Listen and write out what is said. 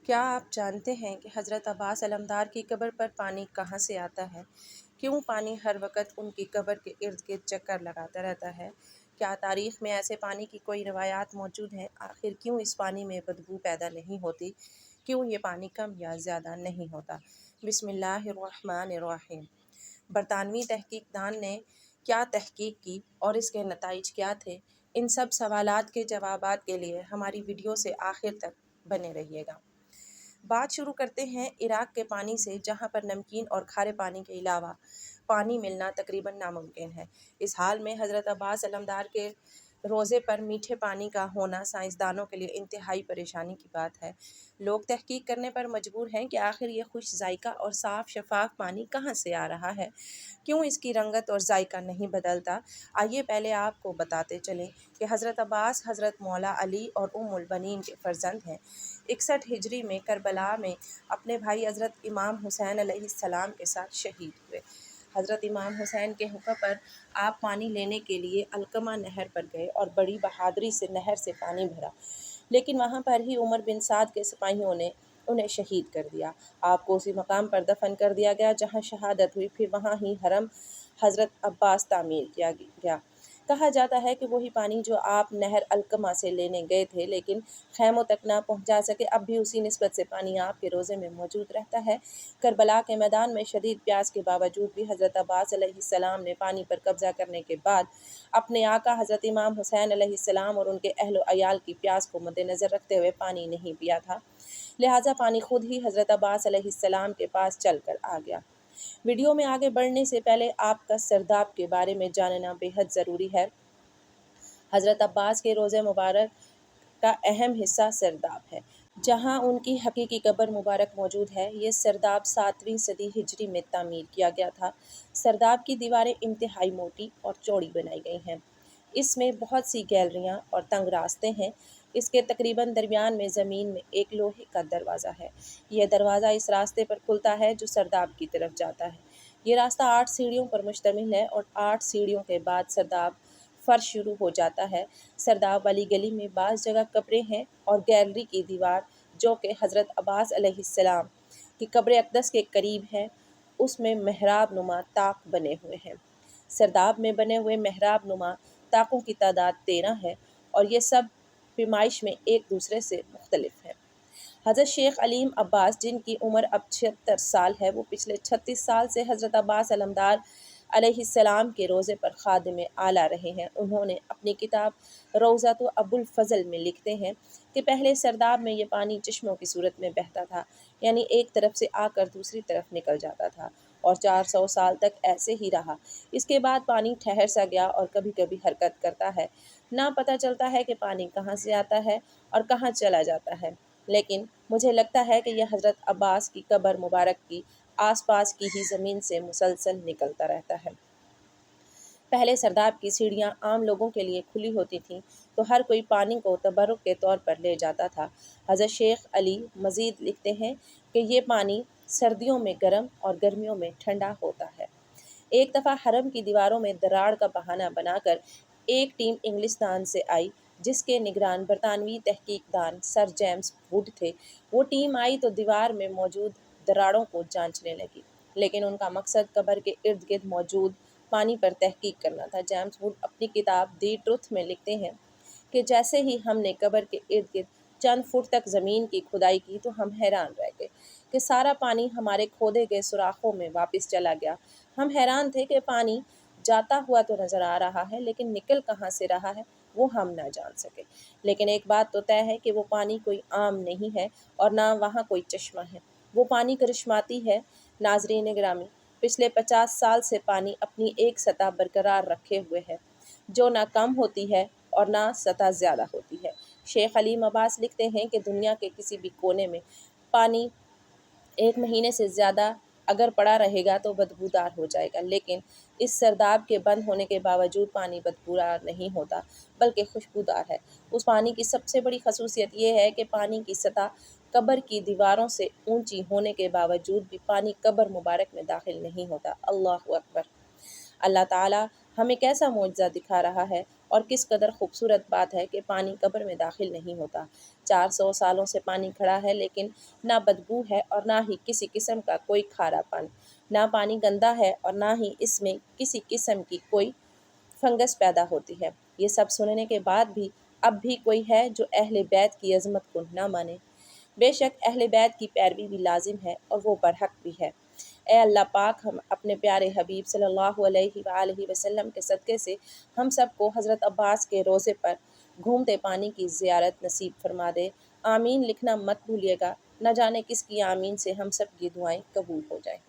کیا آپ جانتے ہیں کہ حضرت عباس علمدار کی قبر پر پانی کہاں سے آتا ہے؟ کیوں پانی ہر وقت ان کی قبر کے ارد گرد چکر لگاتا رہتا ہے؟ کیا تاریخ میں ایسے پانی کی کوئی روایات موجود ہیں؟ آخر کیوں اس پانی میں بدبو پیدا نہیں ہوتی؟ کیوں یہ پانی کم یا زیادہ نہیں ہوتا؟ بسم اللہ الرحمن الرحیم۔ برطانوی تحقیق دان نے کیا تحقیق کی اور اس کے نتائج کیا تھے؟ ان سب سوالات کے جوابات کے لیے ہماری ویڈیو سے آخر تک بنے رہیے گا۔ بات شروع کرتے ہیں عراق کے پانی سے، جہاں پر نمکین اور کھارے پانی کے علاوہ پانی ملنا تقریباً ناممکن ہے۔ اس حال میں حضرت عباس علمدار کے روضے پر میٹھے پانی کا ہونا سائنسدانوں کے لیے انتہائی پریشانی کی بات ہے۔ لوگ تحقیق کرنے پر مجبور ہیں کہ آخر یہ خوش ذائقہ اور صاف شفاف پانی کہاں سے آ رہا ہے؟ کیوں اس کی رنگت اور ذائقہ نہیں بدلتا؟ آئیے پہلے آپ کو بتاتے چلیں کہ حضرت عباس حضرت مولا علی اور ام البنین کے فرزند ہیں۔ 61 ہجری میں کربلا میں اپنے بھائی حضرت امام حسین علیہ السلام کے ساتھ شہید ہوئے۔ حضرت امام حسین کے حکم پر آپ پانی لینے کے لیے علقمہ نہر پر گئے اور بڑی بہادری سے نہر سے پانی بھرا، لیکن وہاں پر ہی عمر بن سعد کے سپاہیوں نے انہیں شہید کر دیا۔ آپ کو اسی مقام پر دفن کر دیا گیا جہاں شہادت ہوئی، پھر وہاں ہی حرم حضرت عباس تعمیر کیا گیا۔ کہا جاتا ہے کہ وہی پانی جو آپ نہر علقمہ سے لینے گئے تھے لیکن خیموں تک نہ پہنچا سکے، اب بھی اسی نسبت سے پانی آپ کے روضے میں موجود رہتا ہے۔ کربلا کے میدان میں شدید پیاس کے باوجود بھی حضرت عباس علیہ السلام نے پانی پر قبضہ کرنے کے بعد اپنے آقا حضرت امام حسین علیہ السلام اور ان کے اہل و عیال کی پیاس کو مد نظر رکھتے ہوئے پانی نہیں پیا تھا، لہٰذا پانی خود ہی حضرت عباس علیہ السلام کے پاس چل کر آ گیا۔ ویڈیو میں آگے بڑھنے سے پہلے آپ کا سرداب کے بارے میں جاننا بے حد ضروری ہے۔ حضرت عباس کے روضہ مبارک کا اہم حصہ سرداب ہے، جہاں ان کی حقیقی قبر مبارک موجود ہے۔ یہ سرداب 7ویں صدی ہجری میں تعمیر کیا گیا تھا۔ سرداب کی دیواریں انتہائی موٹی اور چوڑی بنائی گئی ہیں۔ اس میں بہت سی گیلریاں اور تنگ راستے ہیں۔ اس کے تقریباً درمیان میں زمین میں ایک لوہے کا دروازہ ہے۔ یہ دروازہ اس راستے پر کھلتا ہے جو سرداب کی طرف جاتا ہے۔ یہ راستہ 8 سیڑھیوں پر مشتمل ہے اور 8 سیڑھیوں کے بعد سرداب فرش شروع ہو جاتا ہے۔ سرداب والی گلی میں بعض جگہ قبریں ہیں اور گیلری کی دیوار جو کہ حضرت عباس علیہ السلام کی قبر اقدس کے قریب ہے، اس میں محراب نما طاق بنے ہوئے ہیں۔ سرداب میں بنے ہوئے محراب نما طاقوں کی تعداد 13 ہے اور یہ سب پیمائش میں ایک دوسرے سے مختلف ہیں۔ حضرت شیخ علیم عباس، جن کی عمر اب 76 سال ہے، وہ پچھلے 36 سال سے حضرت عباس علمدار علیہ السلام کے روضے پر خادم اعلیٰ رہے ہیں۔ انہوں نے اپنی کتاب روضۃ ابو الفضل میں لکھتے ہیں کہ پہلے سرداب میں یہ پانی چشموں کی صورت میں بہتا تھا، یعنی ایک طرف سے آ کر دوسری طرف نکل جاتا تھا، اور 400 سال تک ایسے ہی رہا۔ اس کے بعد پانی ٹھہر سا گیا اور کبھی کبھی حرکت کرتا ہے۔ نہ پتہ چلتا ہے کہ پانی کہاں سے آتا ہے اور کہاں چلا جاتا ہے، لیکن مجھے لگتا ہے کہ یہ حضرت عباس کی قبر مبارک کی آس پاس کی ہی زمین سے مسلسل نکلتا رہتا ہے۔ پہلے سرداب کی سیڑھیاں عام لوگوں کے لیے کھلی ہوتی تھیں تو ہر کوئی پانی کو تبرک کے طور پر لے جاتا تھا۔ حضرت شیخ علی مزید لکھتے ہیں کہ یہ پانی سردیوں میں گرم اور گرمیوں میں ٹھنڈا ہوتا ہے۔ ایک دفعہ حرم کی دیواروں میں دراڑ کا بہانہ بنا کر ایک ٹیم انگلستان سے آئی جس کے نگران برطانوی تحقیق دان سر جیمز ووڈ تھے۔ وہ ٹیم آئی تو دیوار میں موجود دراڑوں کو جانچنے لگی، لیکن ان کا مقصد قبر کے ارد گرد موجود پانی پر تحقیق کرنا تھا۔ جیمز ووڈ اپنی کتاب دی ٹروتھ میں لکھتے ہیں کہ جیسے ہی ہم نے قبر کے ارد گرد چند فٹ تک زمین کی کھدائی کی تو ہم حیران رہ گئے کہ سارا پانی ہمارے کھودے گئے سوراخوں میں واپس چلا گیا۔ ہم حیران تھے کہ پانی جاتا ہوا تو نظر آ رہا ہے، لیکن نکل کہاں سے رہا ہے وہ ہم نہ جان سکے۔ لیکن ایک بات تو طے ہے کہ وہ پانی کوئی عام نہیں ہے اور نہ وہاں کوئی چشمہ ہے، وہ پانی کرشماتی ہے۔ ناظرین گرامی، پچھلے 50 سال سے پانی اپنی ایک سطح برقرار رکھے ہوئے ہے، جو نہ کم ہوتی ہے اور نہ سطح زیادہ ہوتی ہے۔ شیخ علیم عباس لکھتے ہیں کہ دنیا کے کسی بھی کونے میں پانی 1 مہینے سے زیادہ اگر پڑا رہے گا تو بدبودار ہو جائے گا، لیکن اس سرداب کے بند ہونے کے باوجود پانی بدبودار نہیں ہوتا بلکہ خوشبودار ہے۔ اس پانی کی سب سے بڑی خصوصیت یہ ہے کہ پانی کی سطح قبر کی دیواروں سے اونچی ہونے کے باوجود بھی پانی قبر مبارک میں داخل نہیں ہوتا۔ اللہ اکبر! اللہ تعالیٰ ہمیں کیسا معجزہ دکھا رہا ہے، اور کس قدر خوبصورت بات ہے کہ پانی قبر میں داخل نہیں ہوتا۔ 400 سالوں سے پانی کھڑا ہے، لیکن نہ بدبو ہے اور نہ ہی کسی قسم کا کوئی کھارا پن۔ نہ پانی گندا ہے اور نہ ہی اس میں کسی قسم کی کوئی فنگس پیدا ہوتی ہے۔ یہ سب سننے کے بعد بھی اب بھی کوئی ہے جو اہل بیت کی عظمت کو نہ مانے۔ بے شک اہل بیت کی پیروی بھی لازم ہے اور وہ برحق بھی ہے۔ اے اللہ پاک، ہم اپنے پیارے حبیب صلی اللہ علیہ وآلہ وسلم کے صدقے سے ہم سب کو حضرت عباس کے روضے پر گھومتے پانی کی زیارت نصیب فرما دے۔ آمین لکھنا مت بھولیے گا، نہ جانے کس کی آمین سے ہم سب کی دعائیں قبول ہو جائیں۔